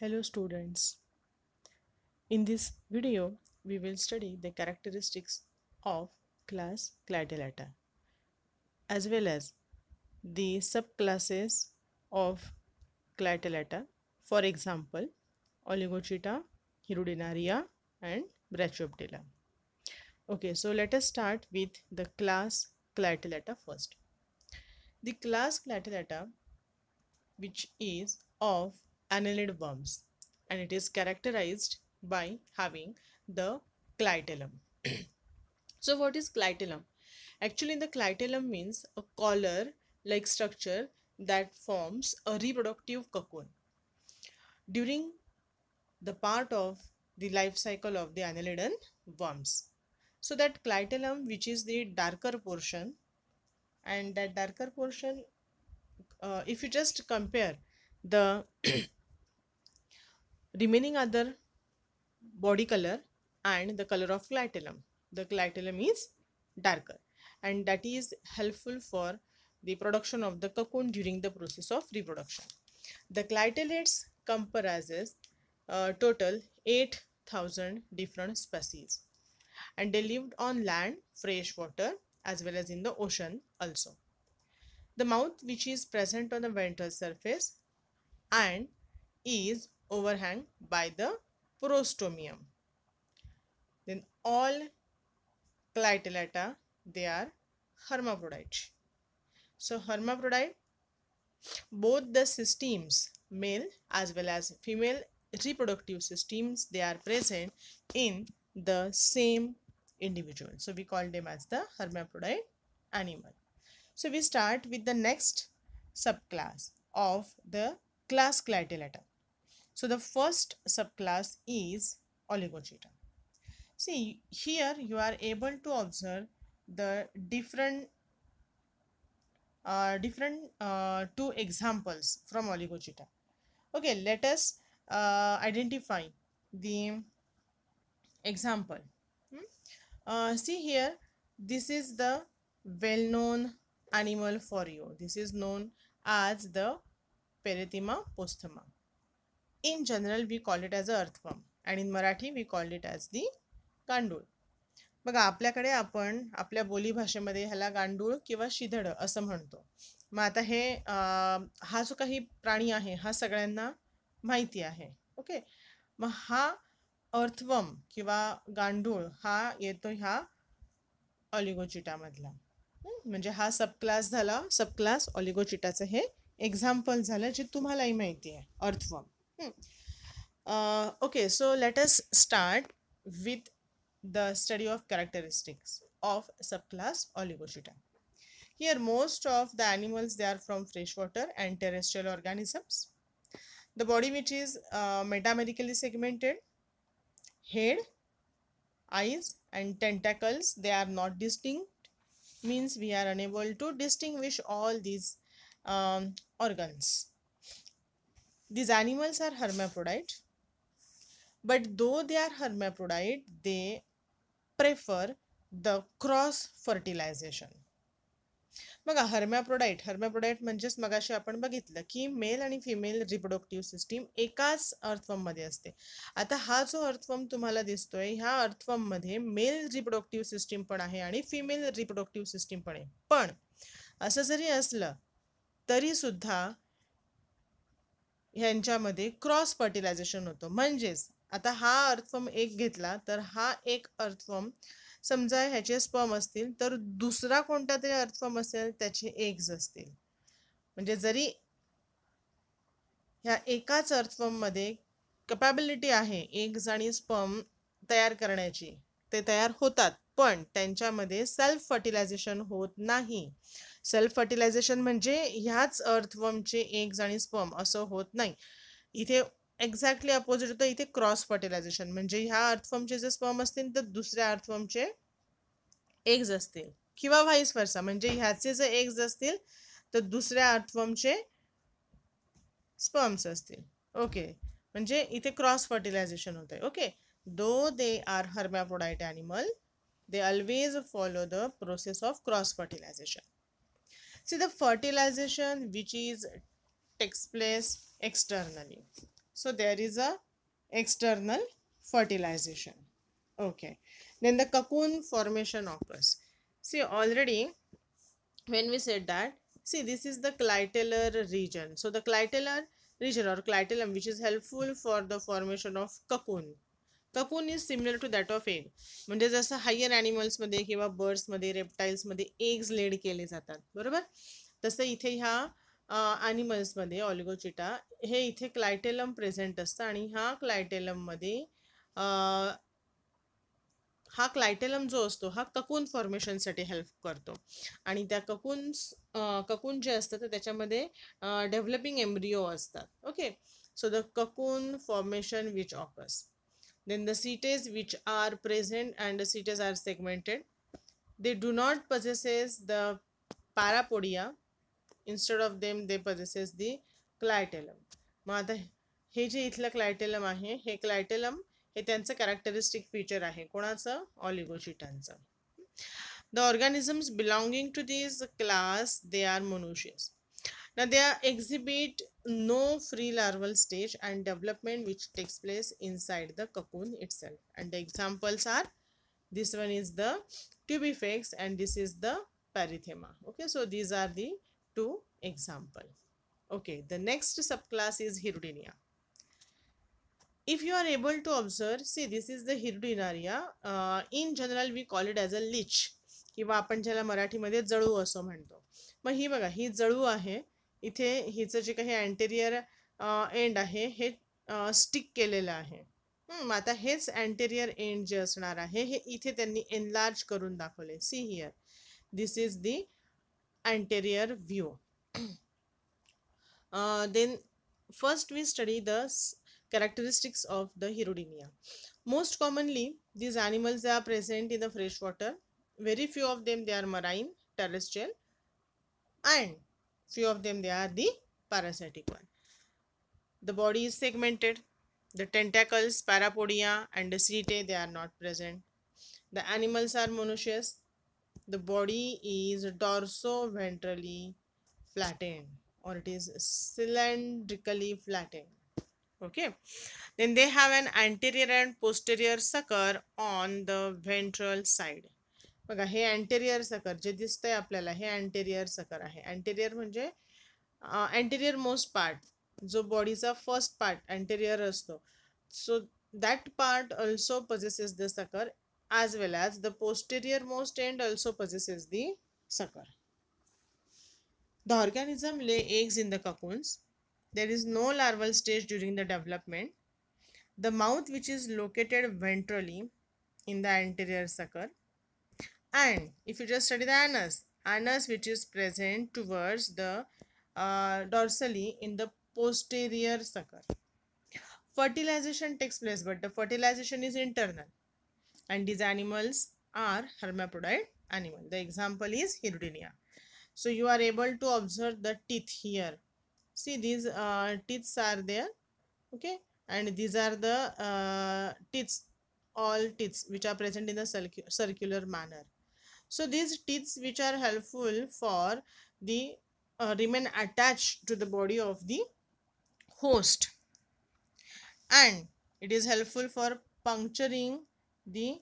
Hello students. In this video, we will study the characteristics of class Clytellata as well as the subclasses of Clytellata. For example, Oligochaeta, Hirudinaria and Brachyoptila. Okay, so let us start with the class Clytellata first. The class Clytellata, which is of annelid worms, and it is characterized by having the clitellum. So what is clitellum? Actually, the clitellum means a collar like structure that forms a reproductive cocoon during the part of the life cycle of the annelidan worms. So that clitellum, which is the darker portion, and that darker portion, if you just compare the remaining other body color and the color of clitellum, the clitellum is darker, and that is helpful for the production of the cocoon during the process of reproduction. The clitellates comprises total 8,000 different species, and they lived on land, fresh water as well as in the ocean also. The mouth, which is present on the ventral surface and is overhang by the prostomium. Then all Clitellata, they are hermaphrodite. So hermaphrodite, both the systems, male as well as female reproductive systems, they are present in the same individual. So we call them as the hermaphrodite animal. So we start with the next subclass of the class Clitellata. So the first subclass is Oligochaeta. See, here you are able to observe the different two examples from Oligochaeta. Okay, let us identify the example. See here, this is the well-known animal for you. This is known as the Perithema posthuma. In general, we call it as a earthworm, and in Marathi, we call it as the गांडूळ. बघा, आपल्याकडे आपण आपल्या बोलीभाषेमध्ये ह्याला गांडूळ किंवा शिधड असं म्हणतो. मग आता हे हा जो काही प्राणी आहे हा सगळ्यांना माहिती आहे. ओके, मग हा अर्थवर्म किंवा गांडूळ हा येतो ह्या ऑलिगोचिटामधला. म्हणजे हा सबक्लास झाला, सबक्लास ऑलिगोचिटाचं हे एक्झाम्पल झालं जे तुम्हालाही माहिती आहे, earthworm. Okay, so let us start with the study of characteristics of subclass Oligochaeta. Here most of the animals, they are from freshwater and terrestrial organisms. The body, which is metamerically segmented, head, eyes and tentacles, they are not distinct, means we are unable to distinguish all these organs. These animals are hermaphrodite, but though they are hermaphrodite, they prefer the cross fertilization. बघा, hermaphrodite म्हणजेच मगाशी आपण बघितलं की mail आणि female reproductive system एकाच earthworm मध्ये असते. आता हा जो अर्थवर्म तुम्हाला दिसतोय, ह्या अर्थवर्म मध्ये मेल रिप्रोडक्टिव्ह सिस्टीम पण आहे आणि फिमेल रिप्रोडक्टिव्ह सिस्टीम पण आहे. पण असं जरी असलं तरी सुद्धा ह्यांच्यामध्ये क्रॉस फर्टिलायझेशन होतं. म्हणजेच आता हा अर्थवर्म एक घेतला तर हा एक अर्थवर्म, समजा ह्याचे स्पर्म असतील तर दुसरा कोणता तरी अर्थवर्म असेल त्याचे एग्ज असतील. म्हणजे जरी ह्या एकाच अर्थवर्म मध्ये कॅपॅबिलिटी आहे एग्ज आणि स्पर्म तयार करण्याची, ते तयार होतात, पण त्यांच्यामध्ये सेल्फ फर्टिलायझेशन होत नाही. सेल्फ फर्टिलायझेशन म्हणजे ह्याच अर्थवर्मचे एग्ज आणि स्पर्म असं होत नाही. इथे एक्झॅक्टली अपोजिट होतं. इथे क्रॉस फर्टिलायझेशन म्हणजे ह्या अर्थवर्मचे जे स्पर्म असतील तर दुसऱ्या अर्थवर्मचे एग्ज असतील, किंवा व्हाईस वर्सा, म्हणजे ह्याचे जे एग्ज असतील तर दुसऱ्या अर्थवर्मचे स्पर्म्स असतील. ओके, म्हणजे इथे क्रॉस फर्टिलायझेशन होत आहे. ओके, दो they are hermaphrodite animal, they always follow the process of cross fertilization. See, the fertilization which is takes place externally, So there is a external fertilization. Okay. Then the cocoon formation occurs. See, already when we said that, see, this is the clitellar region. So the clitellar region or clitellum, which is helpful for the formation of cocoon. Cocoon is similar to that of egg. म्हणजे जसं higher ॲनिमल्समध्ये किंवा बर्ड्समध्ये रेप्टाईल्समध्ये eggs lead केले जातात बरोबर, तसं इथे ह्या ॲनिमल्समध्ये ऑलिगोचिटा हे इथे क्लायटेलम प्रेझेंट असतं आणि ह्या क्लायटेलममध्ये हा क्लायटेलम जो असतो हा ककून फॉर्मेशनसाठी हेल्प करतो आणि त्या ककून जे असतं तर त्याच्यामध्ये डेव्हलपिंग एम्ब्रिओ असतात. Okay, so the cocoon formation which occurs. Then the setae which are present and the setae are segmented. They do not possesses the parapodia. Instead of them they possesses the clitellum. मग आता हे जे इथलं क्लायटेलम आहे हे क्लायटेलम हे त्यांचं characteristic feature आहे कोणाचं, ऑलिगोचिटांचं. The organisms belonging to this class they are monoecious. Now they exhibit no free larval stage and development which takes place inside the cocoon itself. And the examples are, this one is the tubifex and this is the perithema. Okay, so these are the two examples. Okay, the next subclass is Hirudinea. If you are able to observe, see this is the Hirudinaria. In general we call it as a leech किंवा आपण ज्याला मराठीमध्ये जळू असं म्हणतो. मग ही बघा ही जळू आहे, इथे हिचं जे काही अँटेरियर एंड आहे हे स्टिक केलेलं आहे. मग आता हेच अँटेरियर एंड जे असणार आहे हे इथे त्यांनी एनलार्ज करून दाखवले. See here, this is the anterior view. Then first we study the characteristics of the Hirudinea. Most commonly these animals are present in the fresh water. Very few of them they are marine, terrestrial, and few of them they are the parasitic one. The body is segmented. The tentacles, parapodia and the setae they are not present. The animals are monoecious. The body is dorso-ventrally flattened or it is cylindrically flattened. Okay, then they have an anterior and posterior sucker on the ventral side. बघा हे anterior sucker जे दिसतंय आपल्याला हे anterior sucker आहे. Anterior म्हणजे anterior most part, जो बॉडीचा first part anterior असतो. So that part also possesses the sucker as well as the posterior most end also possesses the sucker. The organism lay eggs in the cocoons. There is no larval stage during the development. The mouth which is located ventrally in the anterior sucker. And if you just study the anus which is present towards the dorsally in the posterior sucker. Fertilization takes place, but the fertilization is internal. And these animals are hermaphrodite animal. The example is Hirudinea. So you are able to observe the teeth here. See these teeth are there. Okay, and these are the teeth, all teeth which are present in the circular manner. So these teeth which are helpful for the remain attached to the body of the host, and it is helpful for puncturing the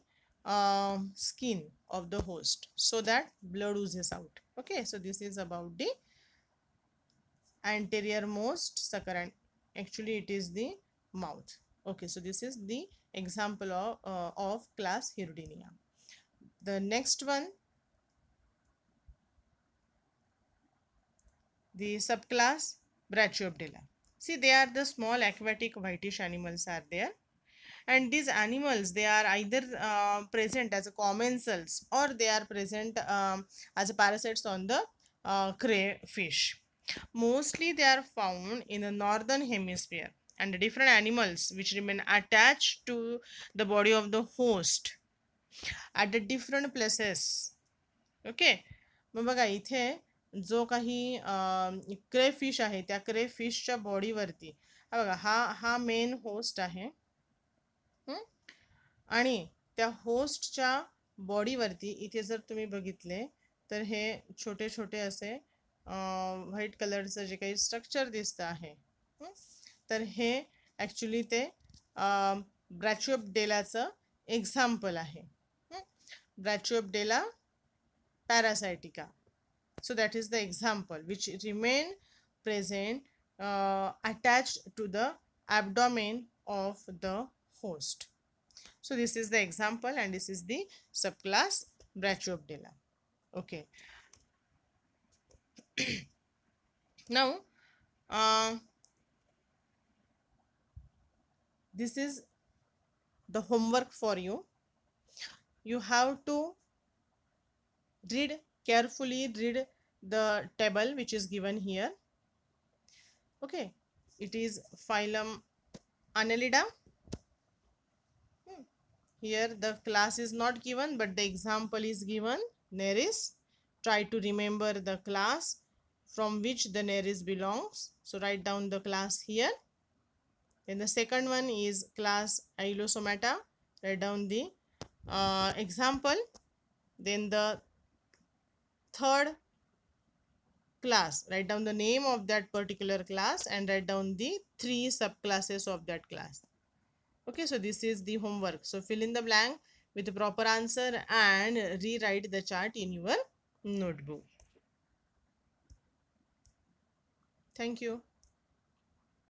skin of the host so that blood oozes out. Okay, so this is about the anterior most sucker and actually it is the mouth. Okay, so this is the example of class Hirudinea. The next one, the subclass Brachyobdella. See, they are the small aquatic whitish animals are there, and these animals they are either present as a commensals or they are present as a parasites on the crayfish. Mostly they are found in the northern hemisphere, and the different animals which remain attached to the body of the host at the different places. Okay, मग बघा इथे जो काही crayfish आहे त्या क्रेफिशच्या बॉडीवरती हा बघा हा main host आहे आणि त्या होस्टच्या बॉडीवरती इथे जर तुम्ही बघितले तर हे छोटे छोटे असे व्हाईट कलरचं जे काही स्ट्रक्चर दिसतं आहे तर हे ॲक्च्युली ते ब्रॅचिओपडेलाचं एक्झाम्पल आहे. ब्रॅचिओपडेला parasitica. So that is the example which remain present attached to the abdomen of the host. So this is the example and this is the subclass Brachyoptila. Okay. Now this is the homework for you. You have to carefully read the table which is given here. Okay, it is phylum Annelida. Here the class is not given but the example is given, Nereis. Try to remember the class from which the Nereis belongs. So write down the class here. Then the second one is class Ailosomata. Write down the example. Then the third class, write down the name of that particular class and write down the 3 subclasses of that class. Okay, so this is the homework. So fill in the blank with the proper answer and rewrite the chart in your notebook. Thank you.